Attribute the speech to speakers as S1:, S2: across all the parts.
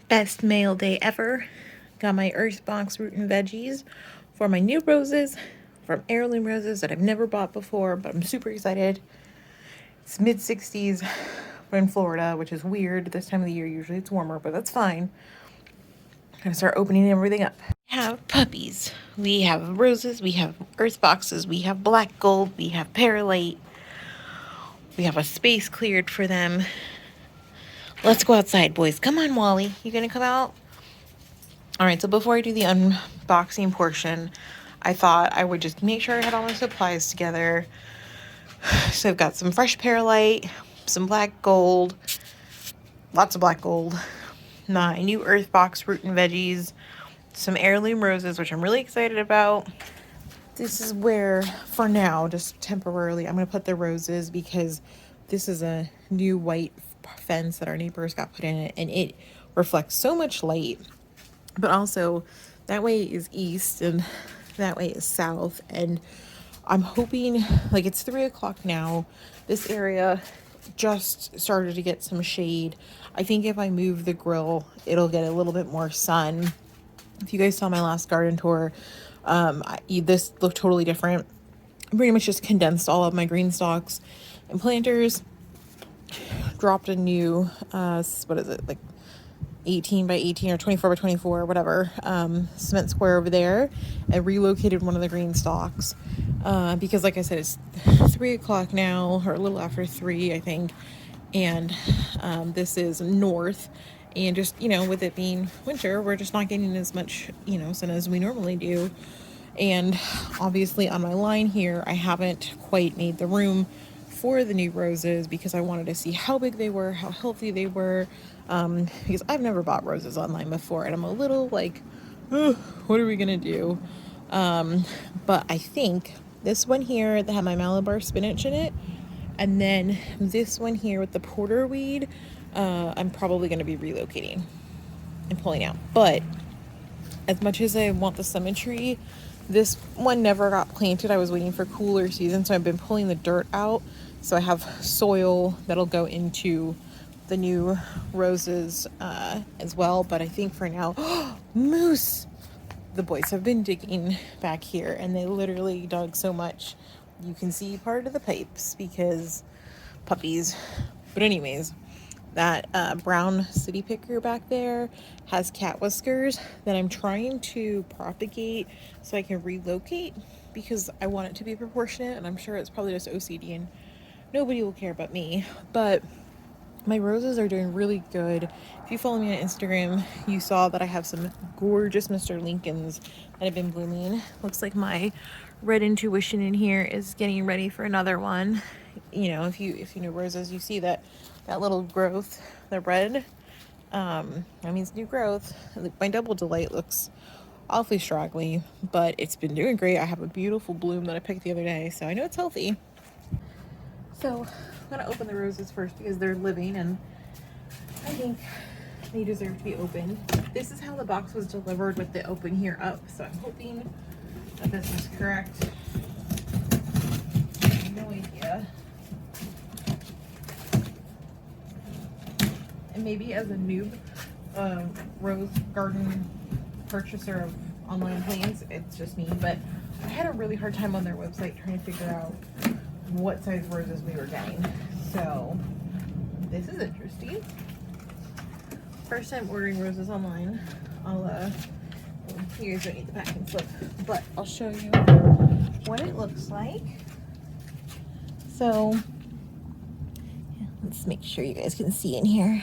S1: Best mail day ever. Got my Earthbox Root and Veggies for my new roses from Heirloom roses that I've never bought before, but I'm super excited. It's mid 60s. We're in Florida, which is weird this time of the year. Usually it's warmer, but that's fine. I'm gonna start opening everything up. We have puppies. We have roses. We have earth boxes. We have black gold. We have perlite. We have a space cleared for them. Let's go outside, boys. Come on, Wally. You gonna come out? All right, so before I do the unboxing portion, I thought I would just make sure I had all my supplies together. So I've got some fresh perlite, some black gold, lots of black gold, my new Earthbox Root and Veggies, some Heirloom roses, which I'm really excited about. This is where, for now, just temporarily, I'm going to put the roses because this is a new white fence that our neighbors got put in it, and it reflects so much light. But also, that way is east and that way is south. And I'm hoping, like, it's 3 o'clock now. This area just started to get some shade. I think if I move the grill, it'll get a little bit more sun. If you guys saw my last garden tour, this looked totally different. I pretty much just condensed all of my GreenStalks and planters. Dropped a new, what is it, like 18 by 18 or 24 by 24, whatever, cement square over there, and relocated one of the GreenStalks because, like I said, it's 3 o'clock now, or a little after 3, I think, and this is north, and just, you know, with it being winter, we're just not getting as much, you know, sun as we normally do. And obviously on my line here, I haven't quite made the room for the new roses because I wanted to see how big they were, how healthy they were, because I've never bought roses online before, and I'm a little like, what are we gonna do? But I think this one here that had my Malabar spinach in it, and then this one here with the porterweed, I'm probably gonna be relocating and pulling out. But as much as I want the symmetry, this one never got planted. I was waiting for cooler season, so I've been pulling the dirt out. So I have soil that'll go into the new roses as well. But I think for now, moose! The boys have been digging back here, and they literally dug so much. You can see part of the pipes because puppies. But anyways, that brown city picker back there has cat whiskers that I'm trying to propagate so I can relocate because I want it to be proportionate, and I'm sure it's probably just OCD and nobody will care but me. But my roses are doing really good. If you follow me on Instagram, you saw that I have some gorgeous Mr. Lincolns that have been blooming. Looks like my red intuition in here is getting ready for another one. You know, if you know roses, you see that little growth, the red, that means new growth. My double delight looks awfully straggly, but it's been doing great. I have a beautiful bloom that I picked the other day, so I know it's healthy. So I'm gonna open the roses first because they're living and I think they deserve to be opened. This is how the box was delivered with the open here up, so I'm hoping that this is correct. I have no idea. And maybe as a noob rose garden purchaser of online plants, it's just me, but I had a really hard time on their website trying to figure out what size roses we were getting. So this is interesting. First time ordering roses online. You guys don't need the packing slip, but I'll show you what it looks like. So let's make sure you guys can see in here.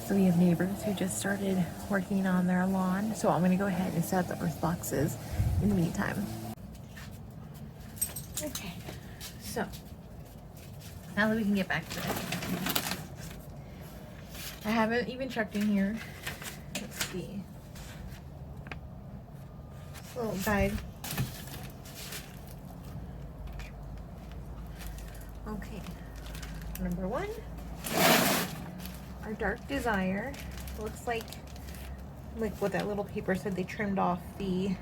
S1: So we have neighbors who just started working on their lawn, so I'm going to go ahead and set the earth boxes in the meantime. Okay, so now that we can get back to it, I haven't even checked in here. Let's see. This little guide. Okay, number 1. Our dark desire looks like what that little paper said, they trimmed off the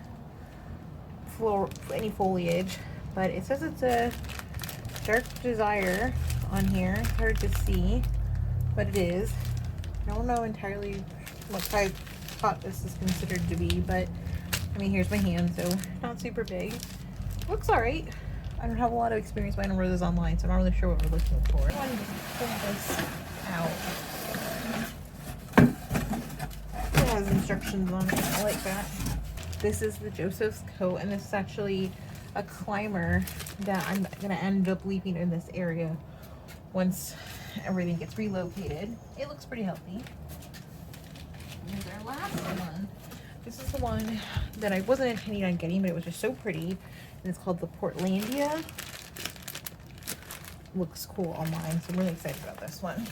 S1: any foliage, but it says it's a dark desire on here. It's hard to see, but it is. I don't know entirely what type pot this is considered to be, but I mean, here's my hand, so not super big. Looks alright. I don't have a lot of experience buying roses online, so I'm not really sure what we're looking for. I want to just pull this out. It has instructions on it. I like that. This is the Joseph's coat, and this is actually a climber that I'm going to end up leaving in this area once everything gets relocated. It looks pretty healthy. Here's our last one. This is the one that I wasn't intending on getting, but it was just so pretty. And it's called the Portlandia. Looks cool online, so I'm really excited about this one.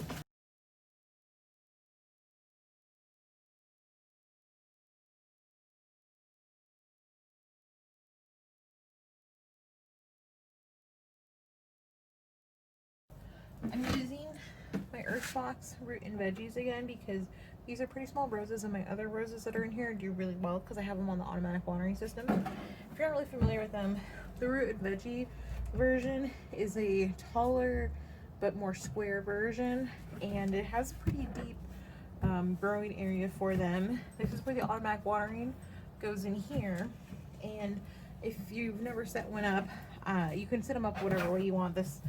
S1: I'm using my Earthbox Root and Veggies again because these are pretty small roses, and my other roses that are in here do really well because I have them on the automatic watering system. If you're not really familiar with them, the Root and Veggie version is a taller but more square version, and it has pretty deep growing area for them. This is where the automatic watering goes in here, and if you've never set one up, you can set them up whatever way you want. This,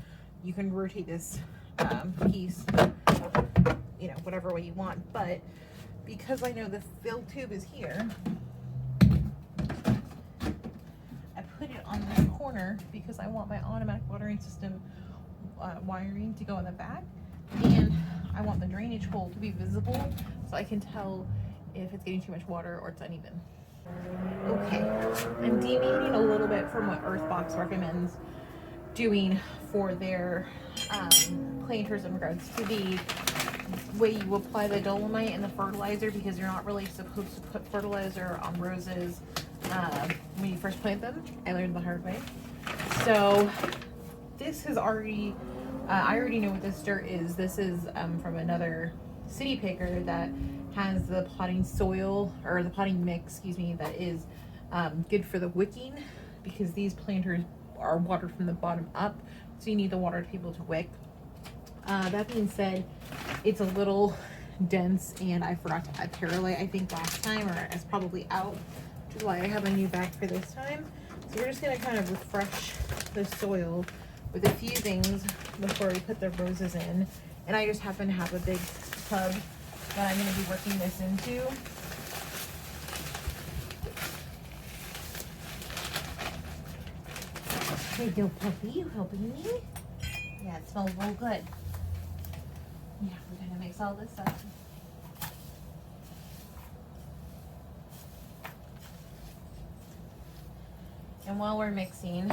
S1: you can rotate this piece, you know, whatever way you want, but because I know the fill tube is here, I put it on this corner because I want my automatic watering system wiring to go in the back, and I want the drainage hole to be visible so I can tell if it's getting too much water or it's uneven. Okay, I'm deviating a little bit from what Earthbox recommends doing for their planters in regards to the way you apply the dolomite and the fertilizer, because you're not really supposed to put fertilizer on roses when you first plant them. I learned the hard way. So this has already, I already know what this dirt is. This is from another city picker that has the potting soil, or the potting mix, excuse me, that is good for the wicking, because these planters are watered from the bottom up, so you need the water to be able to wick. That being said, it's a little dense, and I forgot to add perlite, I think, last time, or it's probably out, which is why I have a new bag for this time. So we're just going to kind of refresh the soil with a few things before we put the roses in. And I just happen to have a big tub that I'm going to be working this into. Hey, yo, puppy, you helping me? Yeah, it smells real good. Yeah, we're gonna mix all this up. And while we're mixing,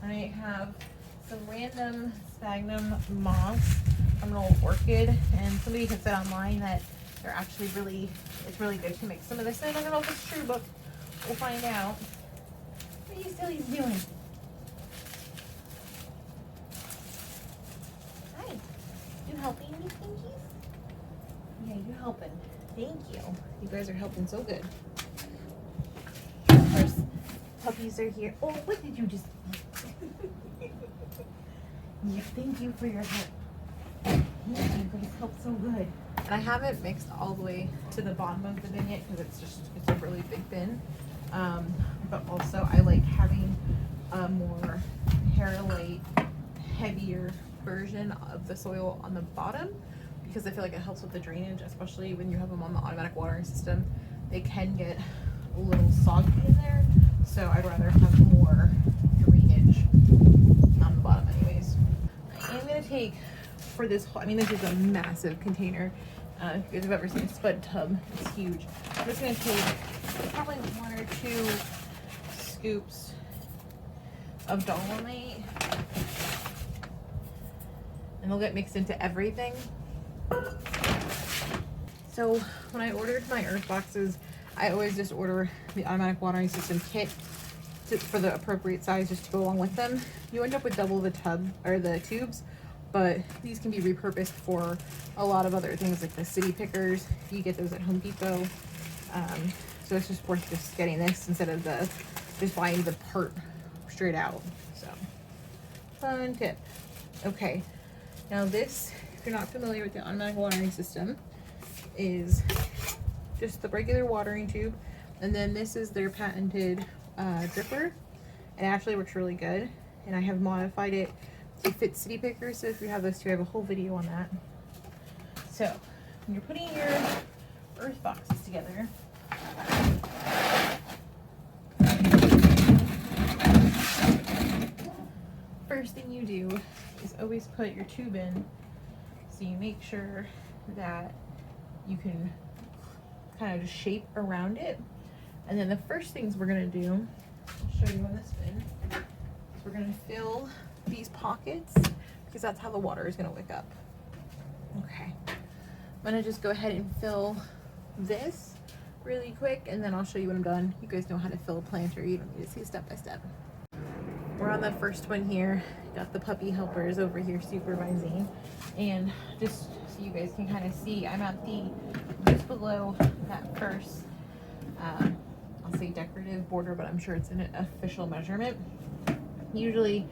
S1: I have some random sphagnum moss from an old orchid, and somebody had said online that they're actually really, it's really good to mix some of this in. I don't know if it's true, but we'll find out. What are you sillies doing? Hi, you helping me, Pinkies? Yeah, you're helping. Thank you. You guys are helping so good. Of course, puppies are here. Oh, what did you just... Yeah, thank you for your help. Yeah, you guys help so good. And I haven't mixed all the way to the bottom of the bin yet because it's a really big bin. But also I like having a more hair-light, heavier version of the soil on the bottom, because I feel like it helps with the drainage, especially when you have them on the automatic watering system. They can get a little soggy in there, so I'd rather have more drainage on the bottom anyways. I am going to take, for this whole, I mean, this is a massive container. If you guys have ever seen a spud tub, it's huge. I'm just going to take probably 1 or 2 scoops of dolomite, and they'll get mixed into everything. So when I ordered my earth boxes, I always just order the automatic watering system kit for the appropriate size, just to go along with them. You end up with double the tub, or the tubes, but these can be repurposed for a lot of other things, like the city pickers. You get those at Home Depot. So it's just worth just getting this instead of just buying the part straight out. So fun tip. Okay, now this you're not familiar with the automatic watering system, is just the regular watering tube, and then this is their patented dripper. It actually works really good, and I have modified it to fit city pickers, so if you have those two, I have a whole video on that. So when you're putting your earth boxes together, first thing you do is always put your tube in, so you make sure that you can kind of just shape around it. And then the first things we're gonna do, I'll show you on this bin, is we're gonna fill these pockets, because that's how the water is gonna wick up. Okay, I'm gonna just go ahead and fill this really quick, and then I'll show you when I'm done. You guys know how to fill a planter, you don't need to see step by step. We're on the first one here. Got the puppy helpers over here supervising, and just so you guys can kind of see, I'm at the just below that first I'll say decorative border, but I'm sure it's an official measurement. Usually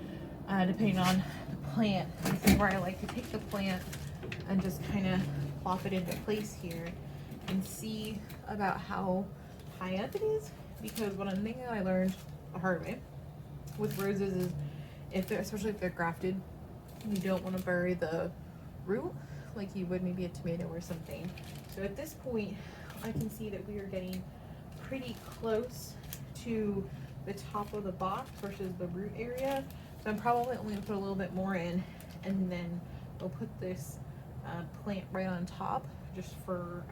S1: depending on the plant, this is where I like to take the plant and just kind of plop it into place here and see about how high up it is, because one thing that I learned the hard way with roses is, if they're, especially if they're grafted, you don't want to bury the root like you would maybe a tomato or something. So at this point, I can see that we are getting pretty close to the top of the box versus the root area. So I'm probably only gonna put a little bit more in, and then we'll put this plant right on top just for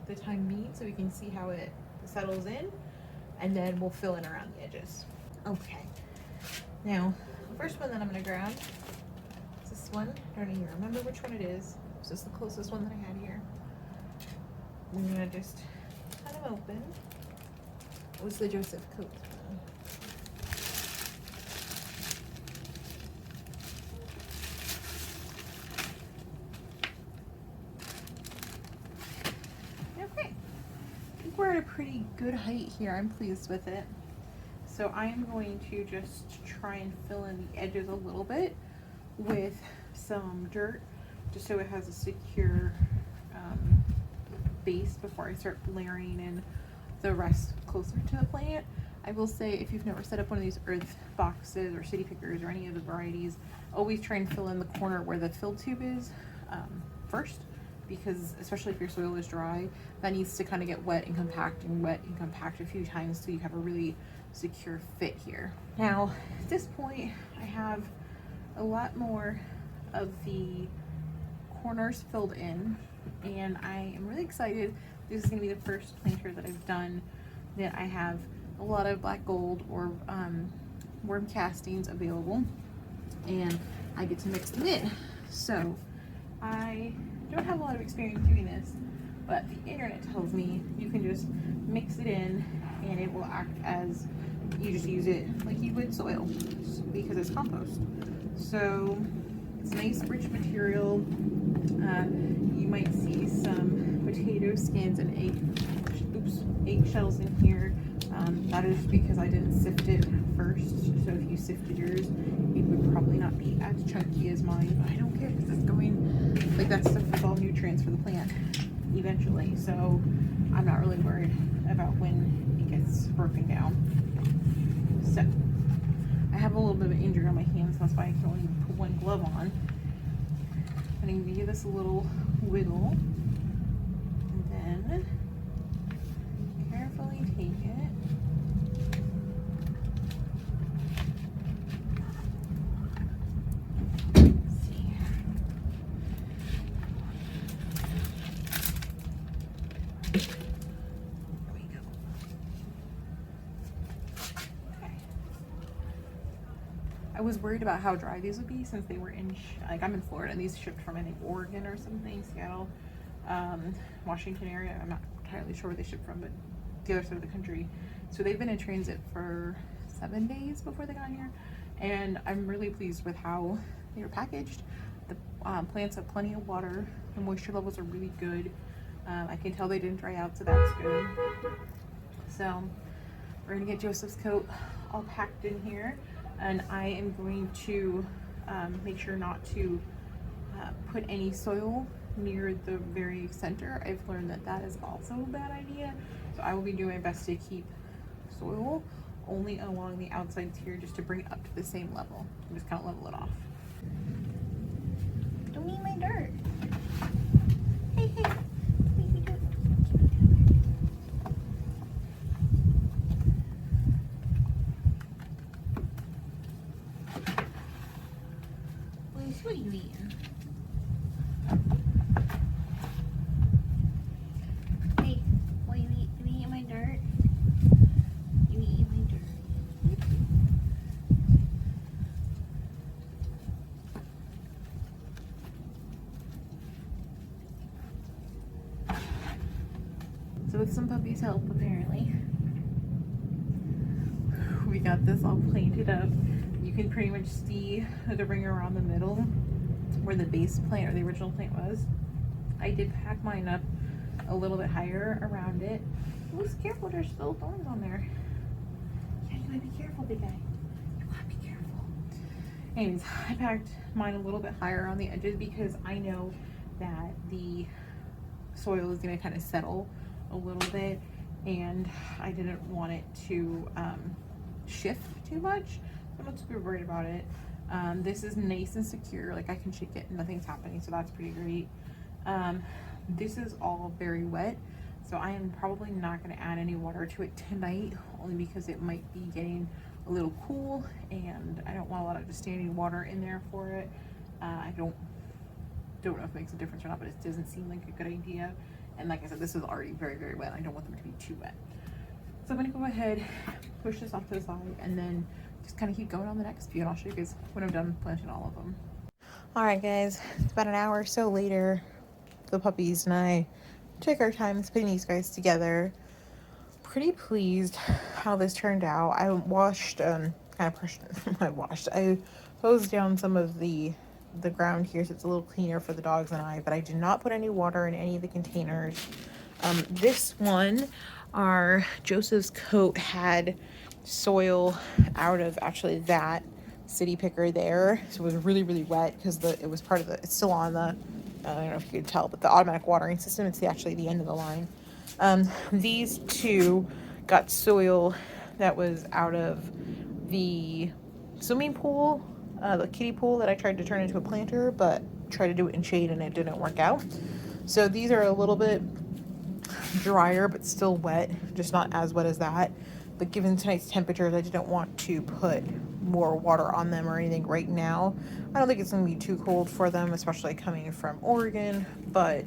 S1: the time being, so we can see how it settles in, and then we'll fill in around the edges. Okay. Now, the first one that I'm gonna grab is this one. I don't even remember which one it is. It's just the closest one that I had here. I'm gonna just cut them open. It was the Joseph Coates one. Okay, I think we're at a pretty good height here. I'm pleased with it. So I am going to just try and fill in the edges a little bit with some dirt, just so it has a secure base before I start layering in the rest closer to the plant. I will say, if you've never set up one of these earth boxes or city pickers or any of the varieties, always try and fill in the corner where the fill tube is first, because especially if your soil is dry, that needs to kind of get wet and compact a few times, so you have a really secure fit here. Now at this point, I have a lot more of the corners filled in, and I am really excited. This is going to be the first planter that I've done that I have a lot of black gold or worm castings available, and I get to mix them in. So I don't have a lot of experience doing this, but the internet tells me you can just mix it in and it will act as, you just use it like you would soil, because it's compost. So it's nice rich material. You might see some potato skins and egg shells in here. That is because I didn't sift it first, so if you sifted yours, it would probably not be as chunky as mine, but I don't care, because it's going, like, that stuff is all nutrients for the plant eventually, so I'm not really worried about when it gets broken down. So I have a little bit of an injury on my hands, so that's why I can only put one glove on. I'm going to give this a little wiggle, and then carefully take it. I was worried about how dry these would be, since they were in, like, I'm in Florida, and these shipped from, I think, Oregon or something, Seattle, Washington area. I'm not entirely sure where they shipped from, but the other side of the country. So they've been in transit for 7 days before they got here, and I'm really pleased with how they were packaged. The plants have plenty of water. The moisture levels are really good. I can tell they didn't dry out, so that's good. So we're gonna get Joseph's coat all packed in here, and I am going to make sure not to put any soil near the very center. I've learned that that is also a bad idea. So I will be doing my best to keep soil only along the outsides here, just to bring it up to the same level. I'm just kind of level it off. Don't eat my dirt. Hey, hey. Leave me do it. Lucy, what are you eating? Hey, what you eat? You eat my dirt? You eat my dirt. So with some puppy's help, apparently, we got this all planted up. You can pretty much see the ring around the middle where the base plant or the original plant was. I did pack mine up a little bit higher around it. Oh, careful, there's still thorns on there. Yeah, you gotta be careful, big guy. You gotta be careful. Anyways, I packed mine a little bit higher on the edges because I know that the soil is gonna kind of settle a little bit, and I didn't want it to shift too much. I'm not super worried about it. This is nice and secure, like I can shake it and nothing's happening, so that's pretty great. This is all very wet, so I am probably not going to add any water to it tonight, only because it might be getting a little cool and I don't want a lot of just standing water in there for it. I don't know if it makes a difference or not, but it doesn't seem like a good idea. And like I said, this is already very, very wet. I don't want them to be too wet. So I'm gonna go ahead, push this off to the side, and then just kind of keep going on the next few, and I'll show you guys when I'm done planting all of them. All right, guys, it's about an hour or so later. The puppies and I took our time putting these guys together. Pretty pleased how this turned out. I washed, I hosed down some of the ground here so it's a little cleaner for the dogs and I, but I did not put any water in any of the containers. This one, our Joseph's coat had soil out of actually that city picker there, so it was really, really wet because it was part of the, it's still on the, I don't know if you could tell, but the automatic watering system. It's actually the end of the line. These two got soil that was out of the swimming pool, the kiddie pool that I tried to turn into a planter, but tried to do it in shade and it didn't work out. So these are a little bit drier, but still wet, just not as wet as that. But given tonight's temperatures, I didn't want to put more water on them or anything right now. I don't think it's going to be too cold for them, especially coming from Oregon, but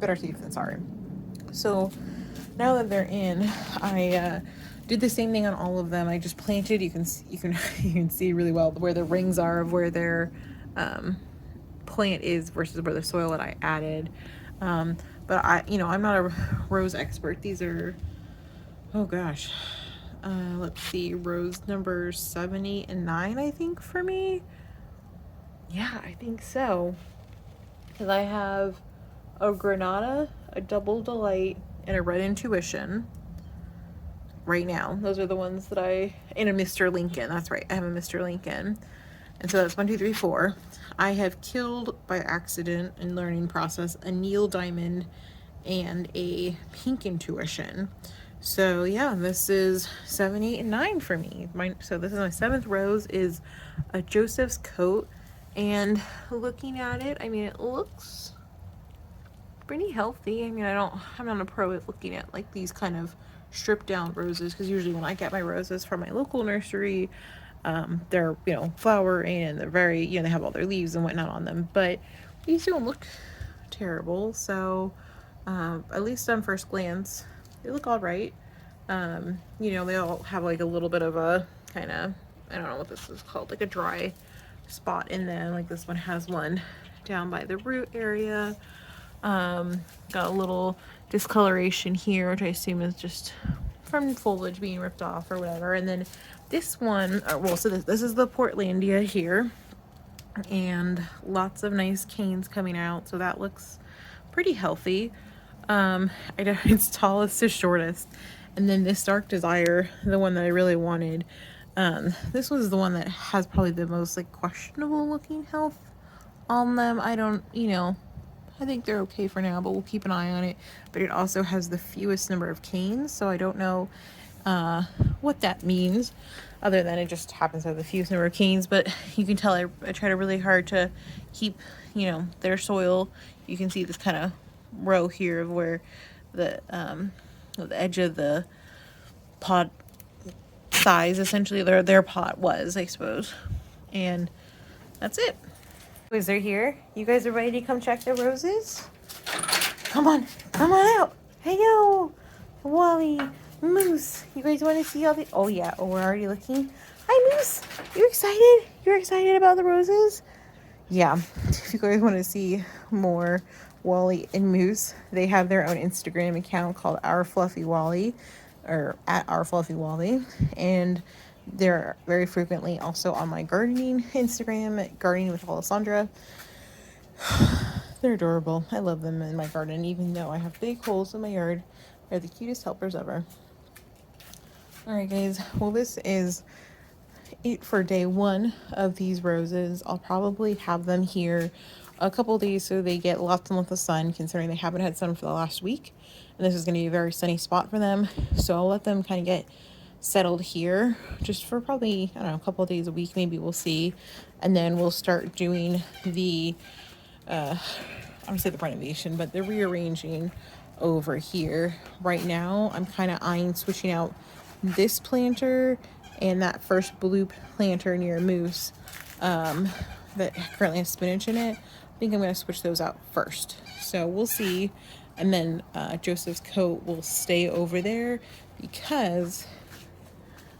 S1: better safe than sorry. So now that they're in, I did the same thing on all of them. I just planted. You can see really well where the rings are of where their plant is versus where the soil that I added. But I'm not a rose expert. These are, oh gosh, let's see, rose number 7, 8, and 9, I think, for me. Yeah, I think so. Because I have a Granada, a Double Delight, and a Red Intuition right now. Those are the ones that and a Mr. Lincoln. That's right, I have a Mr. Lincoln. And so that's 1, 2, 3, 4. I have killed by accident in learning process a Neil Diamond and a Pink Intuition. So yeah, this is 7, 8, and 9 for me. So this is my 7th rose, is a Joseph's coat. And looking at it, I mean, it looks pretty healthy. I mean, I'm not a pro at looking at like these kind of stripped down roses, because usually when I get my roses from my local nursery, they're, flowering and they're very, they have all their leaves and whatnot on them, but these don't look terrible. So, at least on first glance, they look all right. They all have like a little bit of a kind of, I don't know what this is called, like a dry spot in them. Like this one has one down by the root area. Got a little discoloration here, which I assume is just from foliage being ripped off or whatever. And then this one, so this is the Portlandia here, and lots of nice canes coming out, so that looks pretty healthy. I know it's tallest to shortest. And then this Dark Desire, the one that I really wanted, this was the one that has probably the most like questionable looking health on them. I don't, you know, I think they're okay for now, but we'll keep an eye on it. But it also has the fewest number of canes, so I don't know what that means, other than it just happens to have the fewest number of canes. But you can tell I tried really hard to keep, you know, their soil. You can see this kind of row here of where the edge of the pot size, essentially their pot was, I suppose. And that's it. Boys are here. You guys are ready to come check the roses? Come on out. Hey yo, Wally, Moose. You guys want to see all the? Oh yeah. Oh, we're already looking. Hi Moose. You excited? You're excited about the roses? Yeah. If you guys want to see more Wally and Moose, they have their own Instagram account called Our Fluffy Wally, or at Our Fluffy Wally, and they're very frequently also on my gardening Instagram at Gardening with Alessandra. They're adorable. I love them in my garden, even though I have big holes in my yard. They're the cutest helpers ever. Alright guys, well this is it for day one of these roses. I'll probably have them here a couple days so they get lots and lots of sun, considering they haven't had sun for the last week. And this is going to be a very sunny spot for them. So I'll let them kind of get settled here just for probably, I don't know, a couple of days a week, maybe, we'll see. And then we'll start doing the I don't say the renovation, but the rearranging over here. Right now I'm kind of eyeing switching out this planter and that first blue planter near Moose that currently has spinach in it. I think I'm going to switch those out first, so we'll see. And then Joseph's coat will stay over there, because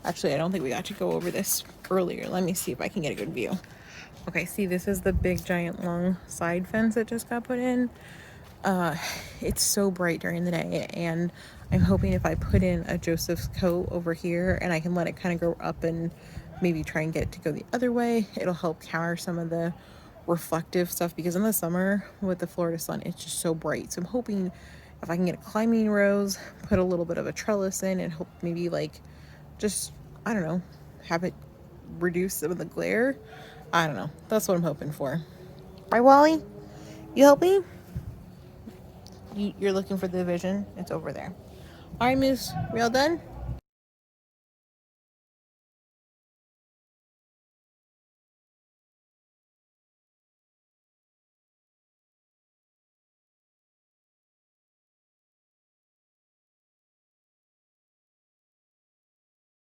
S1: actually I don't think we got to go over this earlier. Let me see if I can get a good view. Okay, see, this is the big giant long side fence that just got put in. It's so bright during the day, and I'm hoping if I put in a Joseph's coat over here and I can let it kind of grow up and maybe try and get it to go the other way, it'll help counter some of the reflective stuff, because in the summer with the Florida sun it's just so bright. So I'm hoping if I can get a climbing rose, put a little bit of a trellis in, and hope maybe like just, I don't know, have it reduce some of the glare. I don't know. That's what I'm hoping for. Right, Wally? You help me? You're looking for the vision? It's over there. All right, Moose. We all done?